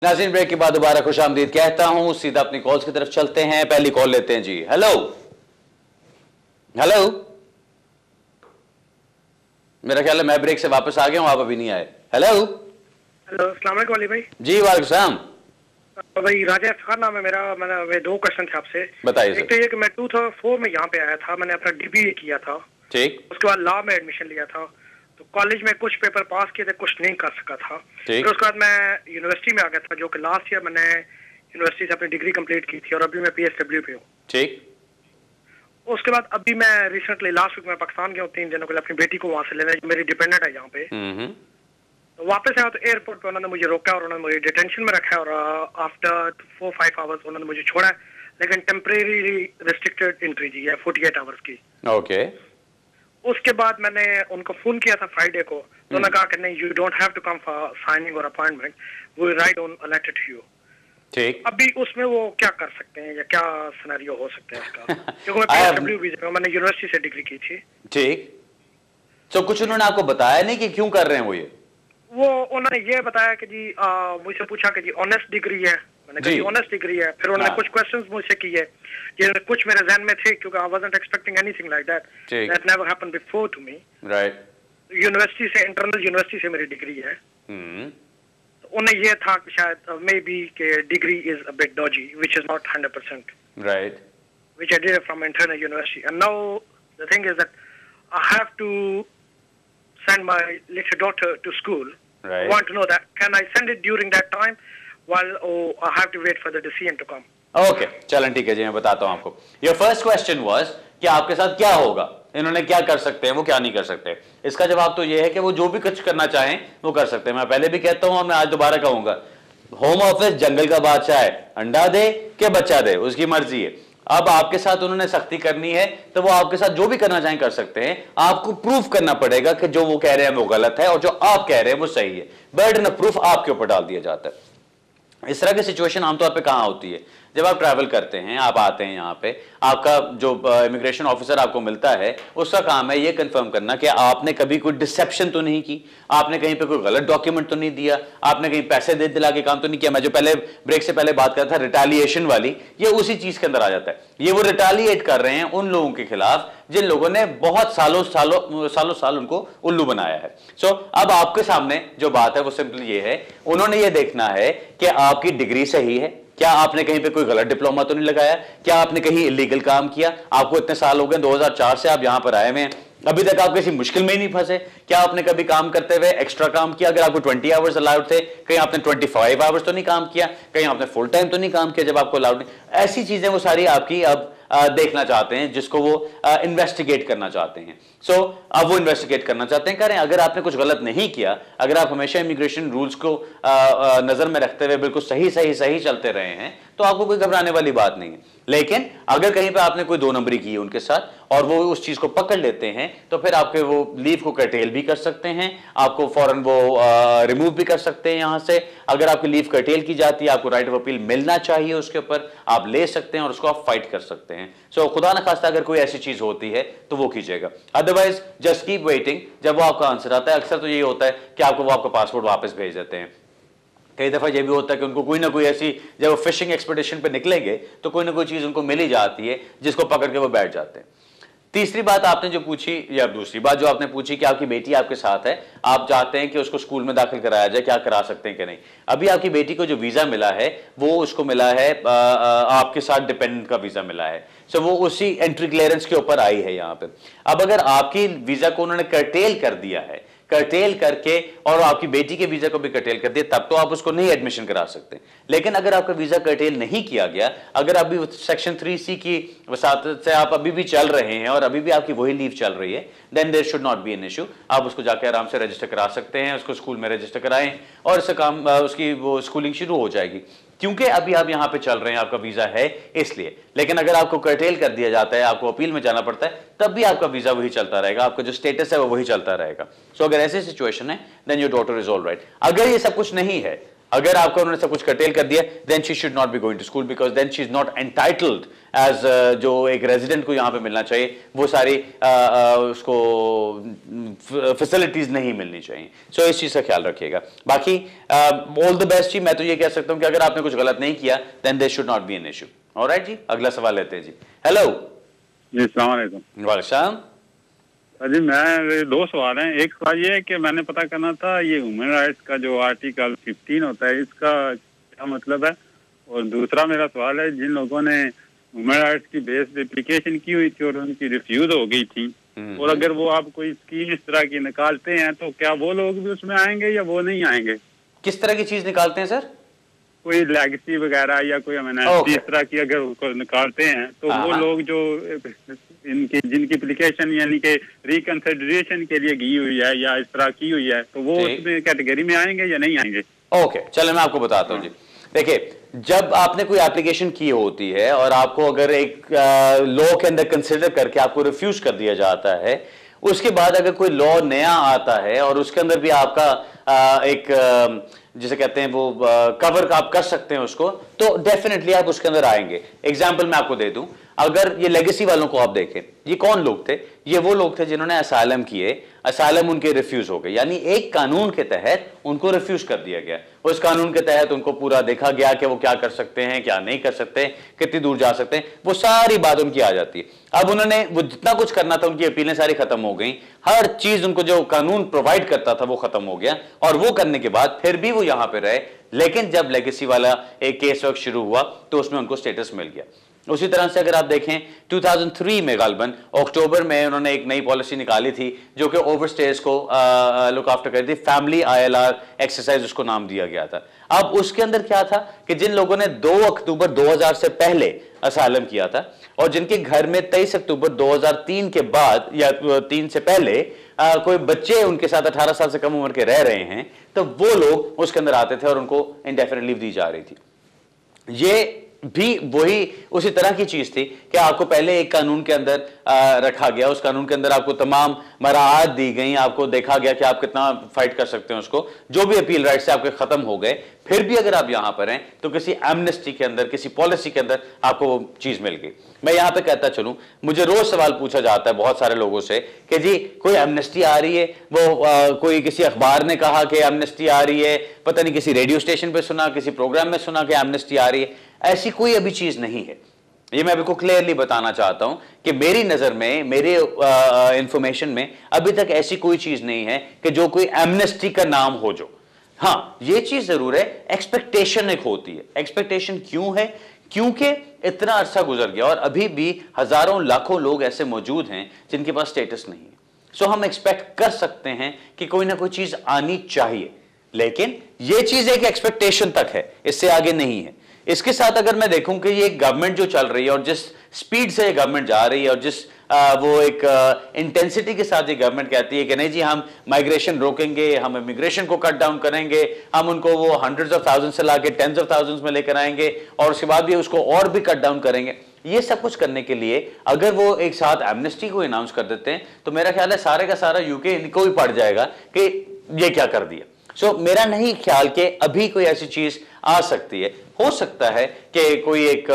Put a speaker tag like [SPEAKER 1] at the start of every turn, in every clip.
[SPEAKER 1] नाज़रीन, ब्रेक के बाद दोबारा खुशामदीद कहता हूं। सीधा अपनी कॉल्स की तरफ चलते हैं। पहली कॉल लेते हैं जी। हेलो हेलो, मेरा ख्याल है मैं ब्रेक से वापस आ गया हूं, आप अभी नहीं आए। हेलो
[SPEAKER 2] हेलो, अस्सलाम वालेकुम अली भाई।
[SPEAKER 1] जी वालेकुम सलाम।
[SPEAKER 2] भाई राजा खान नाम है मेरा। मैंने दो क्वेश्चन थे आपसे।
[SPEAKER 1] बताइए
[SPEAKER 2] एक तो ये कि मैं 2004 में यहाँ पे आया था, मैंने अपना डीबीए किया था।
[SPEAKER 1] ठीक।
[SPEAKER 2] उसके बाद लॉ में एडमिशन लिया था, तो कॉलेज में कुछ पेपर पास किए थे, कुछ नहीं कर सका था।
[SPEAKER 1] ठीक।
[SPEAKER 2] फिर उसके बाद मैं यूनिवर्सिटी में आ गया था, जो कि लास्ट ईयर मैंने यूनिवर्सिटी से अपनी डिग्री कंप्लीट की थी और अभी मैं PSW पे हूँ।
[SPEAKER 1] ठीक।
[SPEAKER 2] उसके बाद अभी मैं रिसेंटली लास्ट वीक में पाकिस्तान गया हूँ 3 दिनों के लिए अपनी बेटी को वहां से लेने, जो मेरी डिपेंडेंट है यहाँ पे। तो वापस आया तो एयरपोर्ट पे उन्होंने मुझे रोका और उन्होंने मुझे डिटेंशन में रखा है और आफ्टर 4-5 आवर्स उन्होंने मुझे छोड़ा है, लेकिन टेम्परेरी रिस्ट्रिक्टेड एंट्री जी है 48 आवर्स की।
[SPEAKER 1] ओके।
[SPEAKER 2] उसके बाद मैंने उनको फोन किया था फ्राइडे को, तो उन्होंने कहा कि नहीं, you don't have to come for signing और appointment, we write on a letter to you.
[SPEAKER 1] ठीक।
[SPEAKER 2] अभी उसमें वो क्या कर सकते हैं या क्या सिनेरियो हो सकता है इसका? क्योंकि मैं PSW वीजा पे, मैंने यूनिवर्सिटी से डिग्री की थी।
[SPEAKER 1] ठीक। तो कुछ उन्होंने आपको बताया नहीं कि क्यों कर रहे हैं वो ये?
[SPEAKER 2] वो उन्होंने ये बताया कि जी मुझसे पूछा कि जी ऑनेस्ट डिग्री है, मैंने कहा जी ऑनेस्ट डिग्री है। फिर उन्होंने कुछ क्वेश्चंस मुझसे किए, ये कुछ मेरे ज़हन में थे क्योंकि I wasn't expecting anything like that, that never happened before to me.
[SPEAKER 1] Right.
[SPEAKER 2] University से, इंटरनल यूनिवर्सिटी से मेरी डिग्री है। तो उन्हें ये था कि शायद मे बी के degree is a bit dodgy, which is not 100%,
[SPEAKER 1] right,
[SPEAKER 2] which I did from internal university. And now the thing is that I have to send my little daughter to school.
[SPEAKER 1] Right.
[SPEAKER 2] I want to know that can I send it during that time while I have to wait for the decision to come.
[SPEAKER 1] Okay, चलन ठीक है जी, मैं बताता हूं आपको। Your first question was कि आपके साथ क्या होगा, इन्होंने क्या कर सकते हैं, वो क्या नहीं कर सकते। इसका जवाब तो ये है कि वो जो भी कुछ करना चाहें वो कर सकते हैं। मैं पहले भी कहता हूं और मैं आज दोबारा कहूंगा, होम ऑफिस जंगल का बादशाह है, अंडा दे के बच्चा दे, उसकी मर्जी है। अब आपके साथ उन्होंने सख्ती करनी है तो वो आपके साथ जो भी करना चाहें कर सकते हैं। आपको प्रूफ करना पड़ेगा कि जो वो कह रहे हैं वो गलत है और जो आप कह रहे हैं वो सही है। बर्डन ऑफ प्रूफ आपके ऊपर डाल दिया जाता है। इस तरह की सिचुएशन आमतौर पे कहां होती है? जब आप ट्रैवल करते हैं, आप आते हैं यहाँ पे, आपका जो इमिग्रेशन ऑफिसर आपको मिलता है उसका काम है ये कंफर्म करना कि आपने कभी कोई डिसेप्शन तो नहीं की, आपने कहीं पे कोई गलत डॉक्यूमेंट तो नहीं दिया, आपने कहीं पैसे दे दिला के काम तो नहीं किया। मैं जो पहले ब्रेक से पहले बात कर रहा था रिटेलिएशन वाली, ये उसी चीज के अंदर आ जाता है। ये वो रिटेलिएट कर रहे हैं उन लोगों के खिलाफ जिन लोगों ने बहुत सालों उनको उल्लू बनाया है। सो अब आपके सामने जो बात है वो सिंपल ये है, उन्होंने ये देखना है कि आपकी डिग्री सही है, क्या आपने कहीं पे कोई गलत डिप्लोमा तो नहीं लगाया, क्या आपने कहीं इलीगल काम किया, आपको इतने साल हो गए, 2004 से आप यहां पर आए हुए हैं, अभी तक आप किसी मुश्किल में ही नहीं फंसे, क्या आपने कभी काम करते हुए एक्स्ट्रा काम किया, अगर आपको 20 आवर्स अलाउड थे, कहीं आपने 25 आवर्स तो नहीं काम किया, कहीं आपने फुल टाइम तो नहीं काम किया जब आपको अलाउड नहीं। ऐसी चीजें वो सारी आपकी अब देखना चाहते हैं, जिसको वो इन्वेस्टिगेट करना चाहते हैं। सो अब वो इन्वेस्टिगेट करना चाहते हैं, करें। अगर आपने कुछ गलत नहीं किया, अगर आप हमेशा इमिग्रेशन रूल्स को नजर में रखते हुए बिल्कुल सही चलते रहे हैं, तो आपको कोई घबराने वाली बात नहीं है। लेकिन अगर कहीं पे आपने कोई 2 नंबरी की है उनके साथ और वो उस चीज को पकड़ लेते हैं, तो फिर आपके वो लीव को कर्टेल भी कर सकते हैं, आपको फौरन वो रिमूव भी कर सकते हैं यहां से। अगर आपकी लीव कर्टेल की जाती है, आपको राइट ऑफ अपील मिलना चाहिए, उसके ऊपर आप ले सकते हैं और उसको आप फाइट कर सकते हैं। सो खुदा न खास्ता अगर कोई ऐसी चीज होती है तो वो कीजिएगा, अदरवाइज जस्ट कीप वेटिंग। जब वो आपका आंसर आता है, अक्सर तो यही होता है कि आपको वो आपका पासपोर्ट वापस भेज देते हैं। कई दफा ये भी होता है कि उनको कोई ना कोई ऐसी, जब वो फिशिंग एक्सपेडिशन पे निकलेंगे तो कोई ना कोई चीज उनको मिल ही जाती है जिसको पकड़ के वो बैठ जाते हैं। तीसरी बात आपने जो पूछी, या दूसरी बात जो आपने पूछी कि आपकी बेटी आपके साथ है, आप चाहते हैं कि उसको स्कूल में दाखिल कराया जाए, क्या करा सकते हैं कि नहीं। अभी आपकी बेटी को जो वीजा मिला है वो उसको मिला है आपके साथ डिपेंडेंट का वीजा मिला है। सो वो उसी एंट्री क्लियरेंस के ऊपर आई है यहाँ पे। अब अगर आपकी वीजा को उन्होंने कर्टेल कर दिया है, कर्टेल करके, और आपकी बेटी के वीजा को भी कर्टेल कर दिया, तब तो आप उसको नहीं एडमिशन करा सकते। लेकिन अगर आपका वीजा कर्टेल नहीं किया गया, अगर अभी सेक्शन 3C की वसात से आप अभी भी चल रहे हैं और अभी भी आपकी वही लीव चल रही है, then there should not be an issue. आप उसको जाकर आराम से रजिस्टर करा सकते हैं, उसको स्कूल में रजिस्टर कराएं और इससे काम उसकी वो स्कूलिंग शुरू हो जाएगी, क्योंकि अभी आप यहां पे चल रहे हैं, आपका वीजा है इसलिए। लेकिन अगर आपको कर्टेल कर दिया जाता है, आपको अपील में जाना पड़ता है, तब भी आपका वीजा वही चलता रहेगा, आपका जो स्टेटस है वो वही चलता रहेगा। सो अगर ऐसी सिचुएशन है, then your daughter is all right. अगर ये सब कुछ नहीं है, अगर आपको उन्होंने सब कुछ कर्टेल कर दिया, then she should not be going to school, because then she is not entitled as जो एक रेजिडेंट को यहां पे मिलना चाहिए, वो सारी उसको फैसिलिटीज नहीं मिलनी चाहिए। सो इस चीज का ख्याल रखिएगा। बाकी ऑल द बेस्ट जी। मैं तो ये कह सकता हूं कि अगर आपने कुछ गलत नहीं किया, then there should not be an issue. Alright जी, अगला सवाल लेते हैं जी। हेलो
[SPEAKER 3] जी, अस्सलाम वालेकुम।
[SPEAKER 1] वालेकुम।
[SPEAKER 3] जी, मैं 2 सवाल हैं। एक सवाल ये है कि मैंने पता करना था ये ह्यूमन राइट्स का जो आर्टिकल 15 होता है, इसका क्या मतलब है। और दूसरा मेरा सवाल है, जिन लोगों ने ह्यूमन राइट्स की बेस पे एप्लीकेशन की हुई थी और उनकी रिफ्यूज हो गई थी, और अगर वो आप कोई स्कीम इस तरह की निकालते हैं, तो क्या वो लोग भी उसमें आएंगे या वो नहीं आएंगे?
[SPEAKER 1] किस तरह की चीज निकालते हैं सर?
[SPEAKER 3] कोई लेगेसी वगैरह या कोई अमेनिटी इस तरह की अगर उसको निकालते हैं, तो वो लोग जो इनकी जिनकी एप्लीकेशन यानी कि रिकंसिडरेशन के लिए गई हुई है या इस तरह की हुई है, तो वो उसमें कैटेगरी में आएंगे या नहीं आएंगे?
[SPEAKER 1] ओके, चलो मैं आपको बताता हूँ जी। देखिए, जब आपने कोई एप्लीकेशन की होती है और आपको अगर एक लॉ के अंदर कंसिडर करके आपको रिफ्यूज कर दिया जाता है, उसके बाद अगर कोई लॉ नया आता है और उसके अंदर भी आपका एक जिसे कहते हैं वो कवर आप कर सकते हैं उसको, तो डेफिनेटली आप उसके अंदर आएंगे। एग्जाम्पल मैं आपको दे दूं, अगर ये लेगेसी वालों को आप देखें, ये कौन लोग थे? ये वो लोग थे जिन्होंने असाइलम किए, असाइलम उनके रिफ्यूज हो गए, यानी एक कानून के तहत उनको रिफ्यूज कर दिया गया। उस कानून के तहत उनको पूरा देखा गया कि वो क्या कर सकते हैं, क्या नहीं कर सकते, कितनी दूर जा सकते हैं, वो सारी बात उनकी आ जाती है। अब उन्होंने वो जितना कुछ करना था, उनकी अपीलें सारी खत्म हो गई, हर चीज उनको जो कानून प्रोवाइड करता था वो खत्म हो गया, और वो करने के बाद फिर भी वो यहां पे रहे। लेकिन जब लेगेसी वाला एक केस वर्क शुरू हुआ तो उसमें उनको स्टेटस मिल गया। उसी तरह से अगर आप देखें 2003 में गालबन अक्टूबर में उन्होंने एक नई पॉलिसी निकाली थी जो कि ओवरस्टेज को लुक आफ्टर करती थी, फैमिली ILR एक्सरसाइज उसको नाम दिया गया था। अब उसके अंदर क्या था कि जिन लोगों ने 2 अक्टूबर 2000 से पहले असाइलम किया था और जिनके घर में 23 अक्टूबर 2003 के बाद या 3 से पहले कोई बच्चे उनके साथ 18 साल से कम उम्र के रह रहे हैं, तो वो लोग उसके अंदर आते थे और उनको इंडेफिनिट लीव दी जा रही थी। ये भी वही उसी तरह की चीज थी कि आपको पहले एक कानून के अंदर रखा गया, उस कानून के अंदर आपको तमाम मराहत दी गई, आपको देखा गया कि आप कितना फाइट कर सकते हैं उसको, जो भी अपील राइट से आपके खत्म हो गए, फिर भी अगर आप यहां पर हैं तो किसी एमनेस्टी के अंदर, किसी पॉलिसी के अंदर आपको वो चीज मिल गई। मैं यहां पे कहता चलूं, मुझे रोज सवाल पूछा जाता है बहुत सारे लोगों से कि जी कोई एमनेस्टी आ रही है, वो कोई किसी अखबार ने कहा कि एमनेस्टी आ रही है, पता नहीं किसी रेडियो स्टेशन पे सुना, किसी प्रोग्राम में सुना कि एमनेस्टी आ रही है। ऐसी कोई अभी चीज नहीं है। ये मैं आपको क्लियरली बताना चाहता हूं कि मेरी नजर में, मेरे इंफॉर्मेशन में अभी तक ऐसी कोई चीज नहीं है कि जो कोई एमनेस्टी का नाम हो। जो हाँ, ये चीज जरूर है, एक्सपेक्टेशन एक होती है। एक्सपेक्टेशन क्यों है? क्योंकि इतना अरसा गुजर गया और अभी भी हजारों लाखों लोग ऐसे मौजूद हैं जिनके पास स्टेटस नहीं है। सो हम एक्सपेक्ट कर सकते हैं कि कोई ना कोई चीज आनी चाहिए, लेकिन ये चीज एक एक्सपेक्टेशन तक है, इससे आगे नहीं है। इसके साथ अगर मैं देखूं कि ये गवर्नमेंट जो चल रही है और जिस स्पीड से ये गवर्नमेंट जा रही है और जिस वो एक इंटेंसिटी के साथ ये गवर्नमेंट कहती है कि नहीं जी हम माइग्रेशन रोकेंगे, हम इमिग्रेशन को कट डाउन करेंगे, हम उनको वो हंड्रेड्स ऑफ थाउजेंड्स से लाके टेंस ऑफ थाउजेंड्स में लेकर आएंगे और उसके बाद भी उसको और भी कट डाउन करेंगे, ये सब कुछ करने के लिए अगर वो एक साथ एमनेस्टी को अनाउंस कर देते हैं तो मेरा ख्याल है सारे का सारा यूके इनको भी पड़ जाएगा कि ये क्या कर दिया। सो मेरा नहीं ख्याल कि अभी कोई ऐसी चीज आ सकती है। हो सकता है कि कोई एक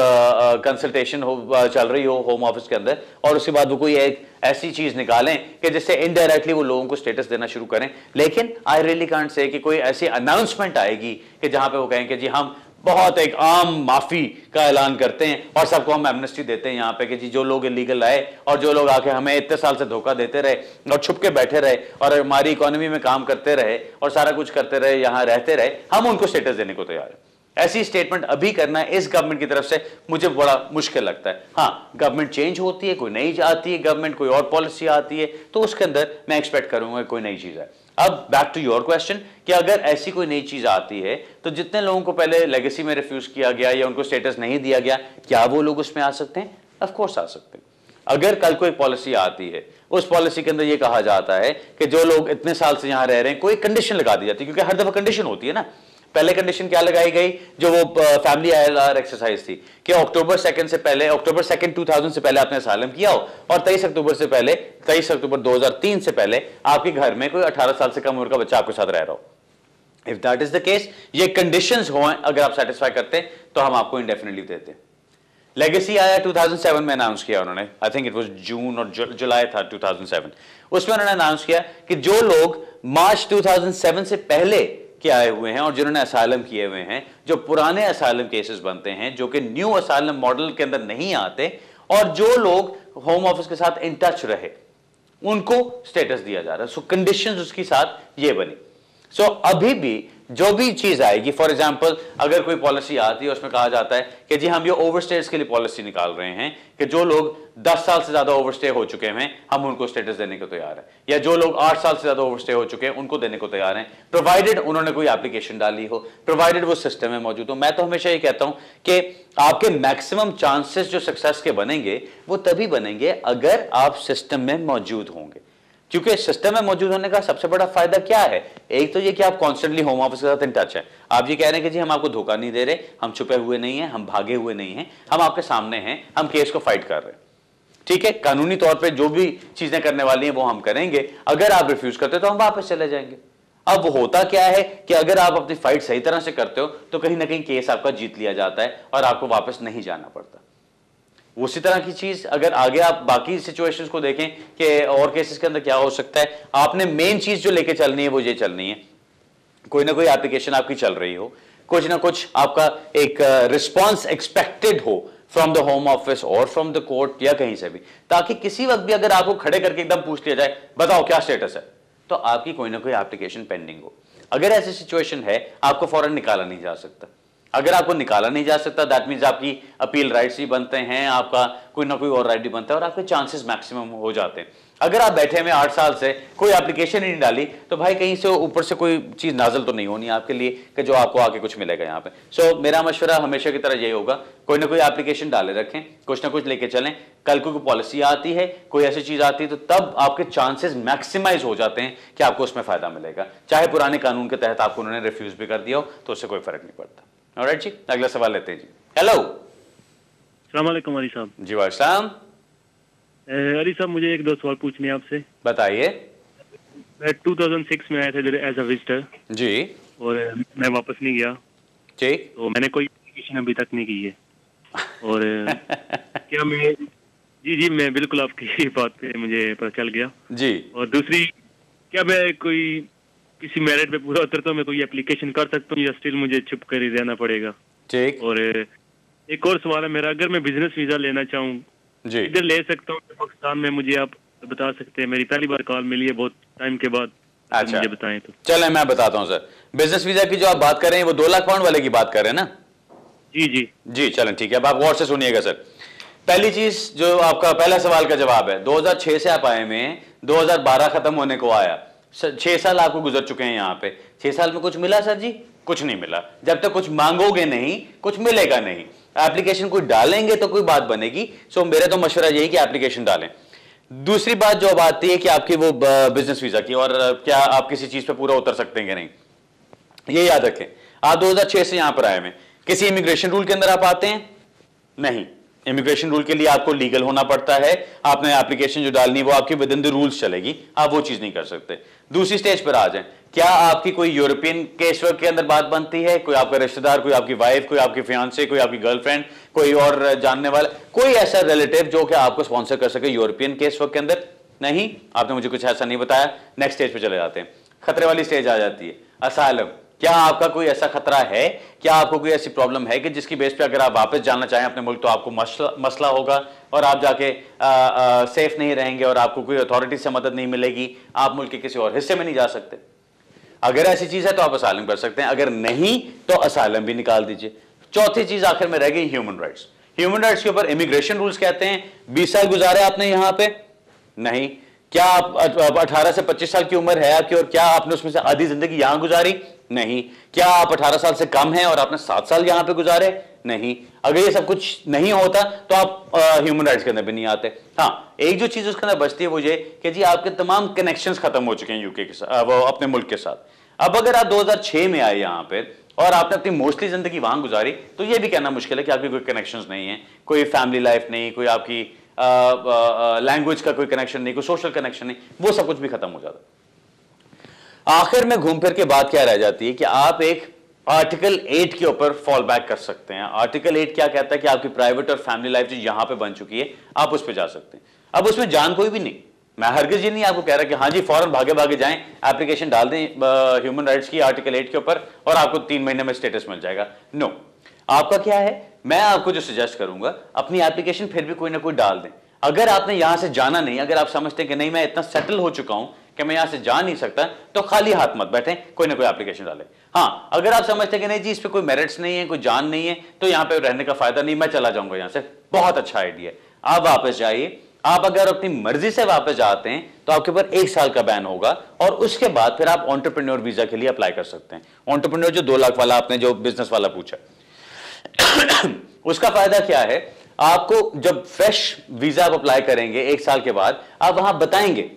[SPEAKER 1] कंसल्टेशन हो चल रही हो होम ऑफिस के अंदर और उसके बाद वो कोई एक ऐसी चीज निकालें कि जिससे इनडायरेक्टली वो लोगों को स्टेटस देना शुरू करें, लेकिन आई रियली कांट से कि कोई ऐसी अनाउंसमेंट आएगी कि जहां पे वो कहें कि जी हम बहुत एक आम माफी का ऐलान करते हैं और सबको हम एमनेस्टी देते हैं यहाँ पे कि जी जो लोग इलीगल आए और जो लोग आके हमें इतने साल से धोखा देते रहे और छुप के बैठे रहे और हमारी इकोनॉमी में काम करते रहे और सारा कुछ करते रहे, यहाँ रहते रहे, हम उनको स्टेटस देने को तैयार है। ऐसी स्टेटमेंट अभी करना इस गवर्नमेंट की तरफ से मुझे बड़ा मुश्किल लगता है। हाँ, गवर्नमेंट चेंज होती है, कोई नई आती है गवर्नमेंट, कोई और पॉलिसी आती है, तो उसके अंदर मैं एक्सपेक्ट करूंगा कोई नई चीज है। अब बैक टू योर क्वेश्चन कि अगर ऐसी कोई नई चीज आती है तो जितने लोगों को पहले लेगेसी में रिफ्यूज किया गया या उनको स्टेटस नहीं दिया गया, क्या वो लोग उसमें आ सकते हैं? ऑफ कोर्स आ सकते हैं। अगर कल कोई पॉलिसी आती है, उस पॉलिसी के अंदर यह कहा जाता है कि जो लोग इतने साल से यहां रह रहे हैं, कोई कंडीशन लगा दी जाती है, क्योंकि हर दफा कंडीशन होती है ना। पहले कंडीशन क्या लगाई गई, जो वो फैमिली ILR एक्सरसाइज थी कि अक्टूबर 2 से पहले, अक्टूबर 2 2000 से पहले आपने असाइलम किया हो और 23 अक्टूबर से पहले, 23 अक्टूबर 2003 से पहले आपके घर में कोई 18 साल से कम उम्र का बच्चा आपके साथ रह रहा हो। If that is the case, ये कंडीशंस हो अगर आप सेटिस्फाई करते हैं तो हम आपको इंडेफिनिटली देते हैं। लेगेसी आया 2007 में अनाउंस किया उन्होंने, आई थिंक इट वाज जून और जुलाई था 2007। उसमें उन्होंने अनाउंस किया कि जो लोग मार्च 2007 से पहले के आए हुए हैं और जिन्होंने असाइलम किए हुए हैं, जो पुराने असाइलम केसेस बनते हैं जो कि न्यू असाइलम मॉडल के अंदर नहीं आते, और जो लोग होम ऑफिस के साथ इन टच रहे, उनको स्टेटस दिया जा रहा है। सो कंडीशंस उसके साथ ये बनी। सो अभी भी जो भी चीज आएगी, फॉर एग्जांपल अगर कोई पॉलिसी आती है उसमें कहा जाता है कि जी हम ये ओवरस्टेज के लिए पॉलिसी निकाल रहे हैं कि जो लोग 10 साल से ज्यादा ओवरस्टे हो चुके हैं हम उनको स्टेटस देने को तैयार है, या जो लोग 8 साल से ज्यादा ओवरस्टे हो चुके हैं उनको देने को तैयार हैं, प्रोवाइडेड उन्होंने कोई एप्लीकेशन डाली हो, प्रोवाइडेड वो सिस्टम में मौजूद हो। मैं तो हमेशा ये कहता हूं कि आपके मैक्सिमम चांसेस जो सक्सेस के बनेंगे वो तभी बनेंगे अगर आप सिस्टम में मौजूद होंगे। क्योंकि सिस्टम में मौजूद होने का सबसे बड़ा फायदा क्या है? एक तो ये कि आप कॉन्स्टेंटली होम ऑफिस के साथ इन टच है। आप ये कह रहे हैं कि जी हम आपको धोखा नहीं दे रहे, हम छुपे हुए नहीं हैं, हम भागे हुए नहीं हैं, हम आपके सामने हैं, हम केस को फाइट कर रहे हैं। ठीक है, कानूनी तौर पे जो भी चीजें करने वाली हैं वो हम करेंगे। अगर आप रिफ्यूज करते हो तो हम वापस चले जाएंगे। अब होता क्या है कि अगर आप अपनी फाइट सही तरह से करते हो तो कहीं ना कहीं केस आपका जीत लिया जाता है और आपको वापस नहीं जाना पड़ता। उसी तरह की चीज अगर आगे आप बाकी सिचुएशंस को देखें कि और केसेस के अंदर क्या हो सकता है, आपने मेन चीज जो लेके चलनी है वो ये चलनी है, कोई ना कोई एप्लीकेशन आपकी चल रही हो, कुछ ना कुछ आपका एक रिस्पॉन्स एक्सपेक्टेड हो फ्रॉम द होम ऑफिस और फ्रॉम द कोर्ट या कहीं से भी, ताकि किसी वक्त भी अगर आपको खड़े करके एकदम पूछ लिया जाए बताओ क्या स्टेटस है, तो आपकी कोई ना कोई एप्लीकेशन पेंडिंग हो। अगर ऐसी सिचुएशन है आपको फौरन निकाला नहीं जा सकता। अगर आपको निकाला नहीं जा सकता दैट मींस आपकी अपील राइट्स भी बनते हैं, आपका कोई ना कोई और राइट भी बनता है और आपके चांसेस मैक्सिमम हो जाते हैं। अगर आप बैठे में 8 साल से कोई एप्लीकेशन ही नहीं डाली तो भाई कहीं से ऊपर से कोई चीज नाजल तो नहीं होनी आपके लिए कि जो आपको आके कुछ मिलेगा यहाँ पे। सो मेरा मशवरा हमेशा की तरह यही होगा, कोई ना कोई एप्लीकेशन डाले रखें, कुछ ना कुछ लेके चलें। कल को कोई पॉलिसी आती है, कोई ऐसी चीज आती है तो तब आपके चांसेस मैक्सिमाइज हो जाते हैं कि आपको उसमें फायदा मिलेगा। चाहे पुराने कानून के तहत आपको उन्होंने रिफ्यूज भी कर दिया हो तो उससे कोई फर्क नहीं पड़ता। ऑलराइट जी, अगला सवाल लेते हैं जी। हेलो,
[SPEAKER 4] अस्सलाम वालेकुम अली साहब।
[SPEAKER 1] जी वालेकुम।
[SPEAKER 4] अली साहब मुझे एक दो सवाल पूछने हैं आपसे।
[SPEAKER 1] बताइए।
[SPEAKER 4] मैं 2006 में आया था इधर एज अ विजिटर
[SPEAKER 1] जी,
[SPEAKER 4] और मैं वापस नहीं गया।
[SPEAKER 1] ठीक।
[SPEAKER 4] तो मैंने कोई एप्लीकेशन अभी तक नहीं की है। और क्या मैं जी मैं बिल्कुल आपकी बात पे मुझे पता चल गया
[SPEAKER 1] जी।
[SPEAKER 4] और दूसरी, क्या मैं कोई किसी मेरिट पे पूरा उतरता हूँ मैं कोई एप्लीकेशन कर सकता हूँ या स्टिल मुझे छुप कर ही रहना पड़ेगा?
[SPEAKER 1] ठीक।
[SPEAKER 4] और एक और सवाल है मेरा, अगर मैं बिजनेस वीजा लेना चाहूँ
[SPEAKER 1] जी,
[SPEAKER 4] इधर ले सकता हूँ पाकिस्तान में? मुझे आप बता सकते हैं, मेरी पहली बार कॉल मिली है बहुत टाइम के बाद।
[SPEAKER 1] अच्छा,
[SPEAKER 4] मुझे बताएं तो।
[SPEAKER 1] चलें मैं बताता हूं सर। बिजनेस वीजा की जो आप बात कर रहे हैं वो 2 लाख पाउंड वाले की बात कर रहे हैं ना?
[SPEAKER 4] जी जी
[SPEAKER 1] जी, चलें ठीक है। अब आप गौर से सुनिएगा सर। पहली चीज जो आपका पहला सवाल का जवाब है, 2006 से आप आए हुए हैं, 2012 खत्म होने को आया, 6 साल आपको गुजर चुके हैं यहाँ पे। 6 साल में कुछ मिला सर जी? कुछ नहीं मिला। जब तक कुछ मांगोगे नहीं कुछ मिलेगा नहीं। एप्लीकेशन कोई डालेंगे तो कोई बात बनेगी। सो मेरा तो मशवरा यही कि एप्लीकेशन डालें। दूसरी बात जो अब आती है कि आपकी वो बिजनेस वीजा की और क्या आप किसी चीज पे पूरा उतर सकते हैं कि नहीं, ये याद रखें। आप 2006 से यहां पर आए हैं, किसी इमिग्रेशन रूल के अंदर आप आते हैं? नहीं। इमिग्रेशन रूल के लिए आपको लीगल होना पड़ता है। आपने एप्लीकेशन जो डालनी है वो आपकी विद इन द रूल्स चलेगी, आप वो चीज नहीं कर सकते। दूसरी स्टेज पर आ जाए, क्या आपकी कोई यूरोपियन केस वर्क के अंदर बात बनती है? कोई आपका रिश्तेदार, कोई आपकी वाइफ, कोई आपकी फियांसे, कोई आपकी गर्लफ्रेंड, कोई और जानने वाला, कोई ऐसा रिलेटिव जो कि आपको स्पॉन्सर कर सके यूरोपियन केस वर्क के अंदर? नहीं, आपने मुझे कुछ ऐसा नहीं बताया। नेक्स्ट स्टेज पे चले जाते हैं, खतरे वाली स्टेज आ जाती है, असाइलम। क्या आपका कोई ऐसा खतरा है, क्या आपको कोई ऐसी प्रॉब्लम है कि जिसकी बेस पे अगर आप वापस जाना चाहें अपने मुल्क तो आपको मसला होगा और आप जाके सेफ नहीं रहेंगे और आपको कोई अथॉरिटी से मदद नहीं मिलेगी, आप मुल्क के किसी और हिस्से में नहीं जा सकते? अगर ऐसी चीज है तो आप असाइलम कर सकते हैं, अगर नहीं तो असाइलम भी निकाल दीजिए। चौथी चीज आखिर में रह गई ह्यूमन राइट्स। ह्यूमन राइट्स के ऊपर इमिग्रेशन रूल्स कहते हैं 20 साल गुजारे आपने यहां पे? नहीं। क्या आप 18 से 25 साल की उम्र है आपकी और क्या आपने उसमें से आधी जिंदगी यहां गुजारी? नहीं। क्या आप 18 साल से कम हैं और आपने 7 साल यहां पे गुजारे? नहीं। अगर ये सब कुछ नहीं होता तो आप ह्यूमन राइट्स के अंदर भी नहीं आते। हाँ, एक जो चीज उसके अंदर बचती है वो ये कि जी आपके तमाम कनेक्शंस खत्म हो चुके हैं यूके के साथ, वो अपने मुल्क के साथ। अब अगर आप 2006 में आए यहां पे और आपने अपनी मोस्टली जिंदगी वहां गुजारी तो ये भी कहना मुश्किल है कि आपकी कोई कनेक्शंस नहीं है, कोई फैमिली लाइफ नहीं, कोई आपकी लैंग्वेज का कोई कनेक्शन नहीं, कोई सोशल कनेक्शन नहीं, वो सब कुछ भी खत्म हो जाता है। आखिर में घूम फिर के बात क्या रह जाती है कि आप एक आर्टिकल 8 के ऊपर फॉल बैक कर सकते हैं। आर्टिकल 8 क्या कहता है कि आपकी प्राइवेट और फैमिली लाइफ जो यहां पे बन चुकी है, आप उस पर जा सकते हैं। अब उसमें जान कोई भी नहीं, मैं हरगिज ये नहीं आपको कह रहा कि हाँ जी फौरन भागे भागे जाएं, एप्लीकेशन डाल दें ह्यूमन राइट्स की आर्टिकल 8 के ऊपर और आपको 3 महीने में स्टेटस मिल जाएगा। नो, आपका क्या है, मैं आपको जो सजेस्ट करूंगा, अपनी एप्लीकेशन फिर भी कोई ना कोई डाल दें। अगर आपने यहां से जाना नहीं, अगर आप समझते हैं कि नहीं मैं इतना सेटल हो चुका हूं कि मैं यहां से जा नहीं सकता, तो खाली हाथ मत बैठें, कोई ना कोई एप्लीकेशन डालें। हाँ, अगर आप समझते हैं कि नहीं जी इस पे कोई मेरिट्स नहीं है, कोई जान नहीं है, तो यहां पे रहने का फायदा नहीं, मैं चला जाऊंगा यहां से, बहुत अच्छा आइडिया है, आप वापस जाइए। आप अगर अपनी मर्जी से वापस जाते हैं तो आपके ऊपर 1 साल का बैन होगा और उसके बाद फिर आप एंटरप्रेन्योर वीजा के लिए अप्लाई कर सकते हैं। एंटरप्रेन्योर जो 2 लाख वाला आपने जो बिजनेस वाला पूछा उसका फायदा क्या है, आपको जब फ्रेश वीजा आप अप्लाई करेंगे 1 साल के बाद, आप वहां बताएंगे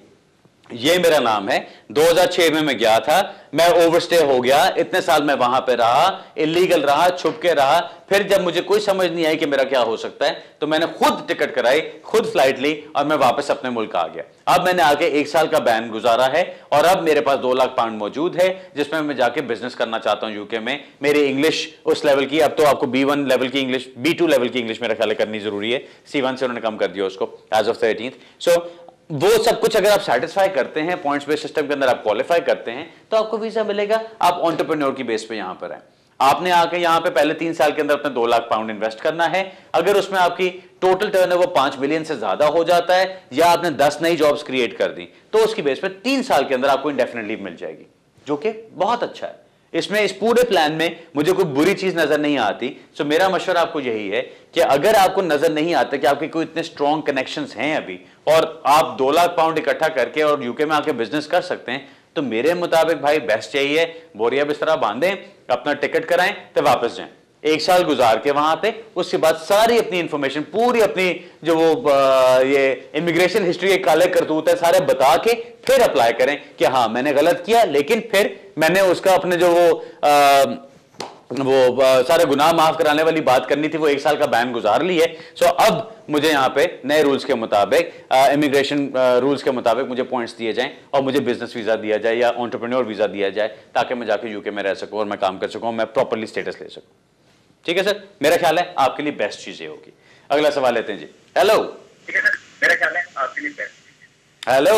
[SPEAKER 1] ये मेरा नाम है, 2006 में मैं गया था, मैं ओवरस्टे हो गया, इतने साल मैं वहां पे रहा, इलीगल रहा, छुप के रहा, फिर जब मुझे कोई समझ नहीं आई कि मेरा क्या हो सकता है तो मैंने खुद टिकट कराई, खुद फ्लाइट ली और मैं वापस अपने मुल्क आ गया। अब मैंने आगे 1 साल का बैन गुजारा है और अब मेरे पास 2 लाख पाउंड मौजूद है जिसमें मैं जाके बिजनेस करना चाहता हूं यूके में। मेरी इंग्लिश उस लेवल की, अब तो आपको B1 लेवल की इंग्लिश, B2 लेवल की इंग्लिश मेरा ख्याल करनी जरूरी है, C1 से उन्होंने कम कर दिया उसको एज ऑफ 13th। सो वो सब कुछ अगर आप सेटिस्फाई करते हैं, पॉइंट्स बेस्ड सिस्टम के अंदर आप क्वालिफाई करते हैं, तो आपको वीजा मिलेगा। आप एंटरप्रेन्योर की बेस पे यहां पर हैं, आपने आके यहां पे पहले 3 साल के अंदर अपने 2 लाख पाउंड इन्वेस्ट करना है। अगर उसमें आपकी टोटल टर्नओवर 5 मिलियन से ज्यादा हो जाता है या आपने 10 नई जॉब्स क्रिएट कर दी, तो उसकी बेस पे 3 साल के अंदर आपको इंडेफिनिट लीव मिल जाएगी, जो कि बहुत अच्छा है। इसमें इस पूरे प्लान में मुझे कोई बुरी चीज नजर नहीं आती। सो मेरा मशवरा आपको यही है कि अगर आपको नजर नहीं आता कि आपके कोई इतने स्ट्रॉन्ग कनेक्शंस हैं अभी और आप 2 लाख पाउंड इकट्ठा करके और यूके में आके बिजनेस कर सकते हैं, तो मेरे मुताबिक भाई बेस्ट चाहिए, बोरिया बिस्तरा बांधें, अपना टिकट कराएं तो वापस जाएं, 1 साल गुजार के वहां पे, उसके बाद सारी अपनी इंफॉर्मेशन, पूरी अपनी जो वो ये इमिग्रेशन हिस्ट्री के काले करतूत है सारे बता के फिर अप्लाई करें कि हाँ मैंने गलत किया, लेकिन फिर मैंने उसका अपने जो वो सारे गुनाह माफ कराने वाली बात करनी थी, वो 1 साल का बैन गुजार ली है। सो अब मुझे यहाँ पे नए रूल्स के मुताबिक, इमिग्रेशन रूल्स के मुताबिक मुझे पॉइंट्स दिए जाएं और मुझे बिजनेस वीजा दिया जाए या एंटरप्रेन्योर वीजा दिया जाए, ताकि मैं जाके यूके में रह सकूं और मैं काम कर सकूं, मैं प्रॉपर्ली स्टेटस ले सकूं। ठीक है सर, मेरा ख्याल है आपके लिए बेस्ट चीज ये होगी। अगला सवाल लेते हैं जी। हेलो,
[SPEAKER 5] मेरा ख्याल है आपके लिए बेस्ट।
[SPEAKER 1] हेलो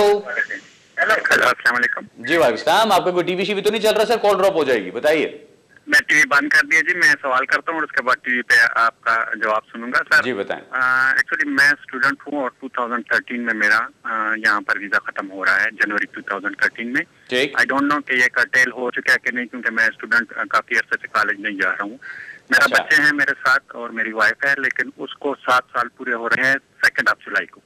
[SPEAKER 5] हेलो, अस्सलाम वालेकुम
[SPEAKER 1] जी, वालेकुम सलाम। आपका कोई टीवी शीवी तो नहीं चल रहा सर? कॉल ड्रॉप हो जाएगी, बताइए।
[SPEAKER 5] मैं टीवी बंद कर दिया जी, मैं सवाल करता हूँ और उसके बाद टीवी पे आपका जवाब सुनूंगा सर।
[SPEAKER 1] जी बताएं।
[SPEAKER 5] एक्चुअली मैं स्टूडेंट हूँ और 2013 में मेरा यहाँ पर वीजा खत्म हो रहा है, जनवरी 2013 में। आई डोंट नो कि ये कर्टेल हो चुका है कि नहीं, क्योंकि मैं स्टूडेंट काफी अर्से से कॉलेज नहीं जा रहा हूँ। मेरा बच्चे हैं मेरे साथ और मेरी वाइफ है, लेकिन उसको 7 साल पूरे हो रहे हैं 2 जुलाई को।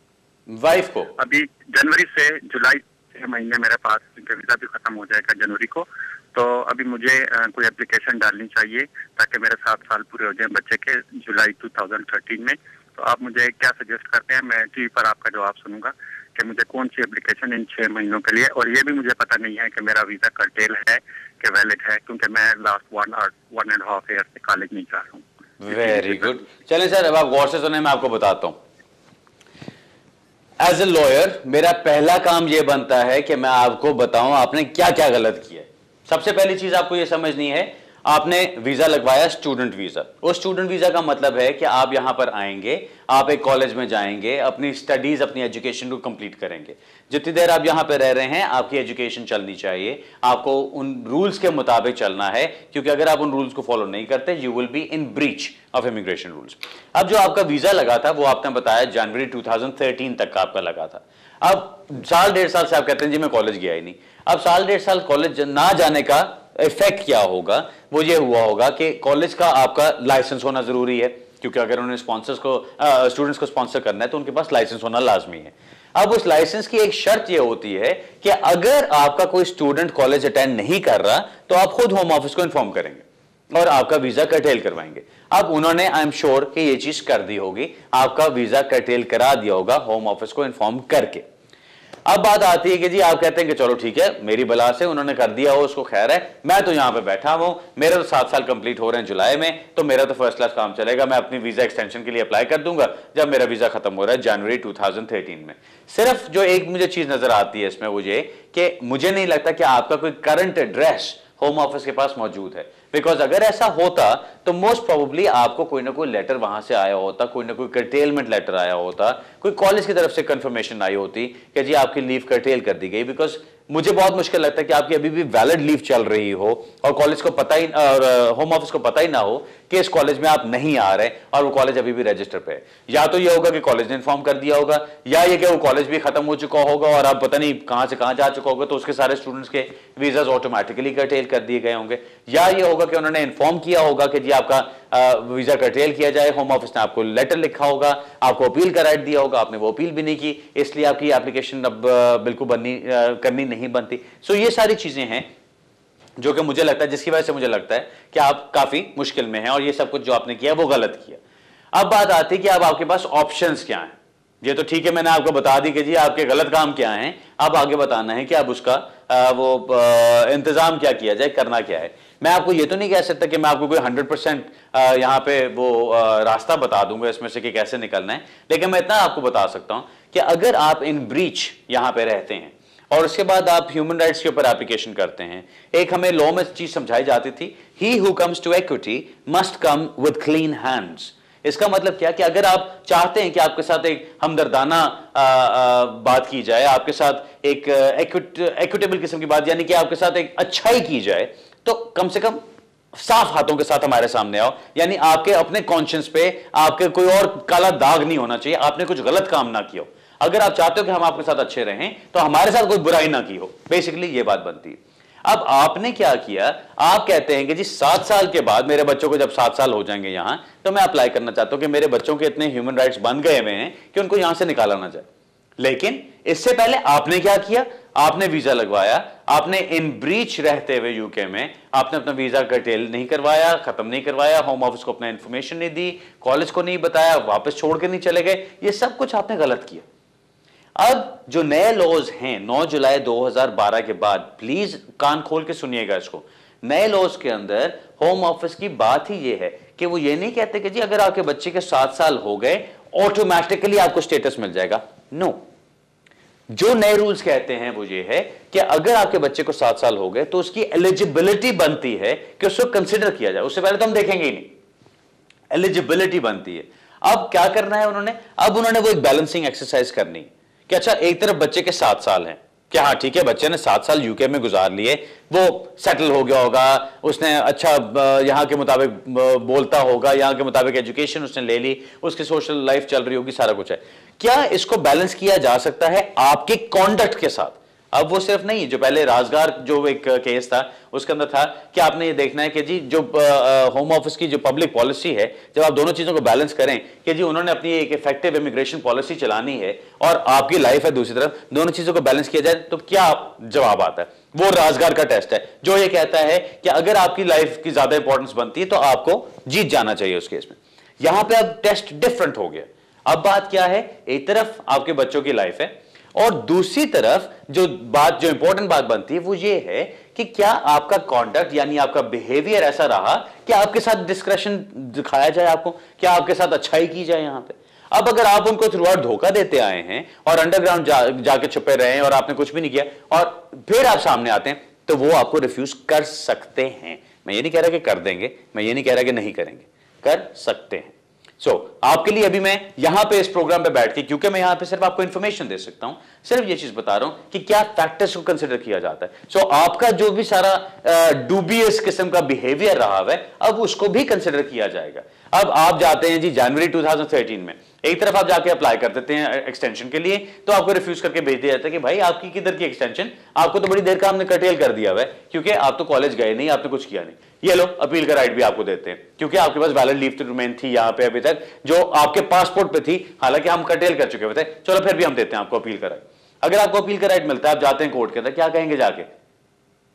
[SPEAKER 1] वाइफ को
[SPEAKER 5] अभी जनवरी से जुलाई 6 महीने मेरे पास, क्योंकि वीजा भी खत्म हो जाएगा जनवरी को, तो अभी मुझे कोई एप्लीकेशन डालनी चाहिए ताकि मेरे 7 साल पूरे हो जाए बच्चे के जुलाई 2013 में। तो आप मुझे क्या सजेस्ट करते हैं? मैं टीवी पर आपका जवाब सुनूंगा कि मुझे कौन सी एप्लीकेशन इन 6 महीनों के लिए, और ये भी मुझे पता नहीं है कि मेरा वीजा कर्टेल है कि वैलिड है, क्योंकि मैं लास्ट 1.5 ईयर से कॉलेज नहीं जा रहा हूँ।
[SPEAKER 1] Very good. चलिए सर, अब आप गौर से सुने, मैं आपको बताता हूँ। एज ए लॉयर मेरा पहला काम यह बनता है कि मैं आपको बताऊं आपने क्या क्या गलत किया है। सबसे पहली चीज आपको यह समझनी है, आपने वीजा लगवाया स्टूडेंट वीजा। उस स्टूडेंट वीजा का मतलब है कि आप यहां पर आएंगे, आप एक कॉलेज में जाएंगे, अपनी स्टडीज, अपनी एजुकेशन को कंप्लीट करेंगे। जितनी देर आप यहां पर रह रहे हैं आपकी एजुकेशन चलनी चाहिए, आपको उन रूल्स के मुताबिक चलना है, क्योंकि अगर आप उन रूल्स को फॉलो नहीं करते you will be in breach of immigration rules. अब जो आपका वीजा लगा था वो आपने बताया जनवरी 2013 तक का आपका लगा था। अब 1.5 साल से आप कहते हैं जी मैं कॉलेज गया ही नहीं। अब 1.5 साल कॉलेज ना जाने का इफेक्ट क्या होगा? वो ये हुआ होगा कि कॉलेज का आपका लाइसेंस होना जरूरी है, क्योंकि अगर उन्हें स्पॉन्सर्स को स्टूडेंट्स को स्पॉन्सर करना है तो उनके पास लाइसेंस होना लाजमी है। अब उस लाइसेंस की एक शर्त ये होती है कि अगर आपका कोई स्टूडेंट कॉलेज अटेंड नहीं कर रहा तो आप खुद होम ऑफिस को इन्फॉर्म करेंगे और आपका वीजा कर्टेल करवाएंगे। अब उन्होंने, आई एम श्योर कि ये चीज कर दी होगी, आपका वीजा कर्टेल करा दिया होगा होम ऑफिस को इन्फॉर्म करके। अब बात आती है कि जी आप कहते हैं कि चलो ठीक है, मेरी बला से उन्होंने कर दिया हो, उसको खैर है, मैं तो यहां पे बैठा हूं, मेरे तो 7 साल कंप्लीट हो रहे हैं जुलाई में, तो मेरा तो फर्स्ट क्लास काम चलेगा, मैं अपनी वीजा एक्सटेंशन के लिए अप्लाई कर दूंगा जब मेरा वीजा खत्म हो रहा है जनवरी 2013 में। सिर्फ जो एक मुझे चीज नजर आती है इसमें वो ये कि मुझे नहीं लगता कि आपका कोई करंट एड्रेस होम ऑफिस के पास मौजूद है, बिकॉज अगर ऐसा होता तो मोस्ट प्रोबेबली आपको कोई ना कोई लेटर वहां से आया होता, कोई ना कोई कर्टेलमेंट लेटर आया होता, कोई कॉलेज की तरफ से कंफर्मेशन आई होती कि जी आपकी लीव कर्टेल कर दी गई। बिकॉज मुझे बहुत मुश्किल लगता है कि आपकी अभी भी वैलिड लीव चल रही हो और कॉलेज को पता ही और होम ऑफिस को पता ही ना हो कि इस कॉलेज में आप नहीं आ रहे और वो कॉलेज अभी भी रजिस्टर पे है। या तो ये होगा कि कॉलेज ने इन्फॉर्म कर दिया होगा, या ये कि वो कॉलेज भी खत्म हो चुका होगा और आप पता नहीं कहां से कहां जा चुका होगा, तो उसके सारे स्टूडेंट्स के वीजाज ऑटोमेटिकली कर्टेल कर दिए गए होंगे। या ये होगा कि उन्होंने इन्फॉर्म किया होगा कि जी आपका वीजा कर्टेल किया जाए, होम ऑफिस ने आपको लेटर लिखा होगा, आपको अपील का राइट दिया होगा, आपने वो अपील भी नहीं की, इसलिए आपकी एप्लीकेशन अब बिल्कुल करनी नहीं बनती। सो ये सारी चीजें हैं जो कि मुझे लगता है, जिसकी वजह से मुझे लगता है कि आप काफी मुश्किल में हैं और ये सब कुछ जो आपने किया वो गलत किया। अब बात आती है कि अब आपके पास ऑप्शंस क्या हैं। ये तो ठीक है, मैंने आपको बता दी कि जी आपके गलत काम क्या हैं, अब आगे बताना है कि अब उसका इंतजाम क्या किया जाए, करना क्या है। मैं आपको ये तो नहीं कह सकता कि मैं आपको कोई 100% यहाँ पे वो रास्ता बता दूंगा इसमें से कि कैसे निकलना है, लेकिन मैं इतना आपको बता सकता हूं कि अगर आप इन ब्रीच यहां पे रहते हैं और उसके बाद आप ह्यूमन राइट्स के ऊपर एप्लीकेशन करते हैं, एक हमें लॉ में चीज समझाई जाती थी, he who comes to equity must come with clean hands. इसका मतलब क्या कि अगर आप चाहते हैं कि आपके साथ एक हमदर्दाना बात की जाए, आपके साथ एक इक्विटेबल किस्म की बात, यानी कि आपके साथ एक अच्छाई की जाए, तो कम से कम साफ हाथों के साथ हमारे सामने आओ। यानी आपके अपने कॉन्शियंस पे आपके कोई और काला दाग नहीं होना चाहिए, आपने कुछ गलत काम ना किया हो। अगर आप चाहते हो कि हम आपके साथ अच्छे रहें तो हमारे साथ कोई बुराई ना की हो, बेसिकली ये बात बनती है। अब आपने क्या किया, आप कहते हैं कि जी 7 साल के बाद मेरे बच्चों को जब 7 साल हो जाएंगे यहां, तो मैं अप्लाई करना चाहता हूं कि मेरे बच्चों के इतने ह्यूमन राइट्स बन गए हुए हैं कि उनको यहां से निकाला ना जाए। लेकिन इससे पहले आपने क्या किया, आपने वीजा लगवाया, आपने इन ब्रीच रहते हुए यूके में आपने अपना वीजा कर्टेल नहीं करवाया, खत्म नहीं करवाया, होम ऑफिस को अपना इंफॉर्मेशन नहीं दी, कॉलेज को नहीं बताया, वापस छोड़ के नहीं चले गए, ये सब कुछ आपने गलत किया। अब जो नए लॉज हैं 9 जुलाई 2012 के बाद, प्लीज कान खोल के सुनिएगा इसको, नए लॉज के अंदर होम ऑफिस की बात ही ये है कि वो ये नहीं कहते कि जी अगर आपके बच्चे के 7 साल हो गए ऑटोमेटिकली आपको स्टेटस मिल जाएगा। नो, जो नए रूल्स कहते हैं वो ये है कि अगर आपके बच्चे को 7 साल हो गए तो उसकी एलिजिबिलिटी बनती है कि उसको कंसिडर किया जाए। उससे पहले तो हम देखेंगे ही नहीं, एलिजिबिलिटी बनती है। अब क्या करना है उन्होंने, अब उन्होंने वो एक बैलेंसिंग एक्सरसाइज करनी कि अच्छा एक तरफ बच्चे के 7 साल हैं कि हाँ ठीक है, बच्चे ने 7 साल यूके में गुजार लिए, वो सेटल हो गया होगा, उसने अच्छा यहाँ के मुताबिक बोलता होगा, यहाँ के मुताबिक एजुकेशन उसने ले ली, उसकी सोशल लाइफ चल रही होगी, सारा कुछ है। क्या इसको बैलेंस किया जा सकता है आपके कॉन्डक्ट के साथ? अब वो सिर्फ नहीं, जो पहले राजगार जो एक केस था उसके अंदर था कि आपने ये देखना है कि जी जो होम ऑफिस की जो पब्लिक पॉलिसी है, जब आप दोनों चीजों को बैलेंस करें कि जी उन्होंने अपनी एक इफेक्टिव इमिग्रेशन पॉलिसी चलानी है और आपकी लाइफ है दूसरी तरफ, दोनों चीजों को बैलेंस किया जाए तो क्या जवाब आता है? वो राजगार का टेस्ट है जो ये कहता है कि अगर आपकी लाइफ की ज्यादा इंपॉर्टेंस बनती है तो आपको जीत जाना चाहिए उस केस में। यहां पर अब टेस्ट डिफरेंट हो गया। अब बात क्या है, एक तरफ आपके बच्चों की लाइफ है और दूसरी तरफ जो इंपॉर्टेंट बात बनती है वो ये है कि क्या आपका कॉन्डक्ट यानी आपका बिहेवियर ऐसा रहा कि आपके साथ डिस्क्रेशन दिखाया जाए, आपको क्या आपके साथ अच्छाई की जाए यहां पे। अब अगर आप उनको थ्रू आउट धोखा देते आए हैं और अंडरग्राउंड जाके छुपे रहे हैं और आपने कुछ भी नहीं किया और फिर आप सामने आते हैं, तो वो आपको रिफ्यूज कर सकते हैं। मैं ये नहीं कह रहा कि कर देंगे, मैं ये नहीं कह रहा कि नहीं करेंगे, कर सकते हैं। आपके लिए अभी मैं यहां पे इस प्रोग्राम पे बैठ के, क्योंकि मैं यहां पे सिर्फ आपको इंफॉर्मेशन दे सकता हूं, सिर्फ ये चीज बता रहा हूं कि क्या फैक्टर्स को कंसिडर किया जाता है। आपका जो भी सारा डूबियस किस्म का बिहेवियर रहा है अब उसको भी कंसिडर किया जाएगा। अब आप जाते हैं जी जनवरी 2013 में, एक तरफ आप जाके अप्लाई कर देते हैं एक्सटेंशन के लिए, तो आपको रिफ्यूज करके भेज दिया जाता है कि भाई आपकी किधर की एक्सटेंशन, आपको तो बड़ी देर का हमने कर्टेल कर दिया हुआ है क्योंकि आप तो कॉलेज गए नहीं, आपने कुछ किया नहीं। ये लो अपील का राइट भी आपको देते हैं क्योंकि आपके पास वैलिड लीव टू रिमेन थी यहां पे अभी तक, जो आपके पासपोर्ट पे थी, हालांकि हम कर्टेल कर चुके थे, चलो फिर भी हम देते हैं आपको अपील का राइट। अगर आपको अपील का राइट मिलता है, आप जाते हैं कोर्ट के अंदर, क्या कहेंगे जाके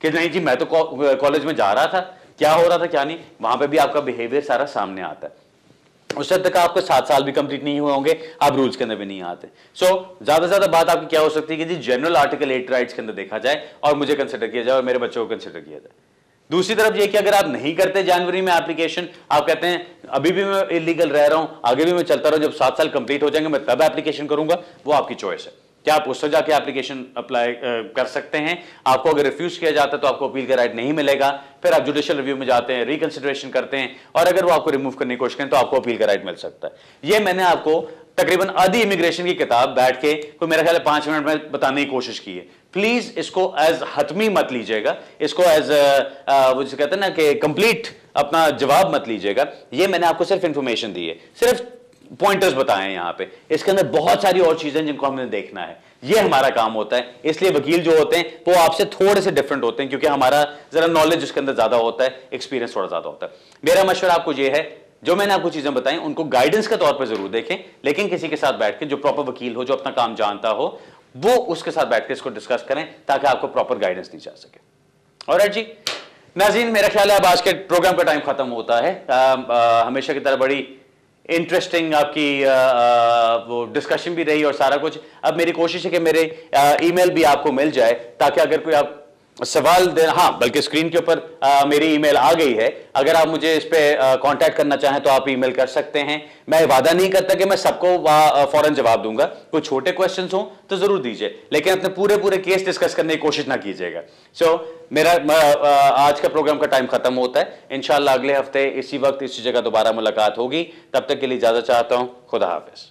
[SPEAKER 1] कि नहीं जी मैं तो कॉलेज में जा रहा था, क्या हो रहा था क्या नहीं, वहां पे भी आपका बिहेवियर सारा सामने आता है। उस हद तक आपको 7 साल भी कंप्लीट नहीं हुए होंगे, आप रूल्स के अंदर भी नहीं आते। ज्यादा से ज्यादा बात आपकी क्या हो सकती है कि जी जनरल आर्टिकल 8 राइट्स के अंदर देखा जाए और मुझे कंसिडर किया जाए और मेरे बच्चों को कंसिडर किया जाए। दूसरी तरफ ये कि अगर आप नहीं करते जनवरी में एप्लीकेशन, आप कहते हैं अभी भी मैं इलीगल रह रहा हूं, आगे भी मैं चलता रहूं, जब 7 साल कंप्लीट हो जाएंगे मैं तब एप्लीकेशन करूंगा, वो आपकी चॉइस है। क्या आप उससे जाके एप्लीकेशन अप्लाई कर सकते हैं। आपको अगर रिफ्यूज किया जाता है तो आपको अपील का राइट नहीं मिलेगा, फिर आप जुडिशियल रिव्यू में जाते हैं, रिकंसिडरेशन करते हैं, और अगर वो आपको रिमूव करने की कोशिश करें तो आपको अपील का राइट मिल सकता है। ये मैंने आपको तकरीबन आधी इमिग्रेशन की किताब बैठ के कोई मेरा ख्याल है 5 मिनट में बताने की कोशिश की है। प्लीज इसको एज हतमी मत लीजिएगा, इसको एज वो जिसे कहते हैं ना कि कंप्लीट अपना जवाब मत लीजिएगा। ये मैंने आपको सिर्फ इंफॉर्मेशन दी है, सिर्फ पॉइंटर्स बताए हैं यहाँ पे। इसके अंदर बहुत सारी और चीजें जिनको हमने देखना है, ये हमारा काम होता है। इसलिए वकील जो होते हैं वो आपसे थोड़े से डिफरेंट होते हैं, क्योंकि हमारा जरा नॉलेज उसके अंदर ज्यादा होता है, एक्सपीरियंस थोड़ा ज्यादा होता है। मेरा मशवरा आपको ये है, जो मैंने आपको चीजें बताई उनको गाइडेंस के तौर पर जरूर देखें, लेकिन किसी के साथ बैठ के जो प्रॉपर वकील हो, जो अपना काम जानता हो, वो उसके साथ बैठ के इसको डिस्कस करें ताकि आपको प्रॉपर गाइडेंस दी जा सके। ऑलराइट जी नाज़रीन, मेरा ख्याल है अब आज के प्रोग्राम का टाइम खत्म होता है। हमेशा की तरह बड़ी इंटरेस्टिंग आपकी वो डिस्कशन भी रही और सारा कुछ। अब मेरी कोशिश है कि मेरे ईमेल भी आपको मिल जाए, ताकि अगर कोई आप सवाल दे, हाँ बल्कि स्क्रीन के ऊपर मेरी ईमेल आ गई है, अगर आप मुझे इस पे कांटेक्ट करना चाहें तो आप ईमेल कर सकते हैं। मैं वादा नहीं करता कि मैं सबको फौरन जवाब दूंगा, कोई छोटे क्वेश्चंस हो तो जरूर दीजिए, लेकिन अपने पूरे केस डिस्कस करने की कोशिश ना कीजिएगा। मेरा आज का प्रोग्राम का टाइम खत्म होता है। इंशाल्लाह अगले हफ्ते इसी वक्त इसी जगह दोबारा मुलाकात होगी। तब तक के लिए इजाजत चाहता हूं। खुदा हाफिज।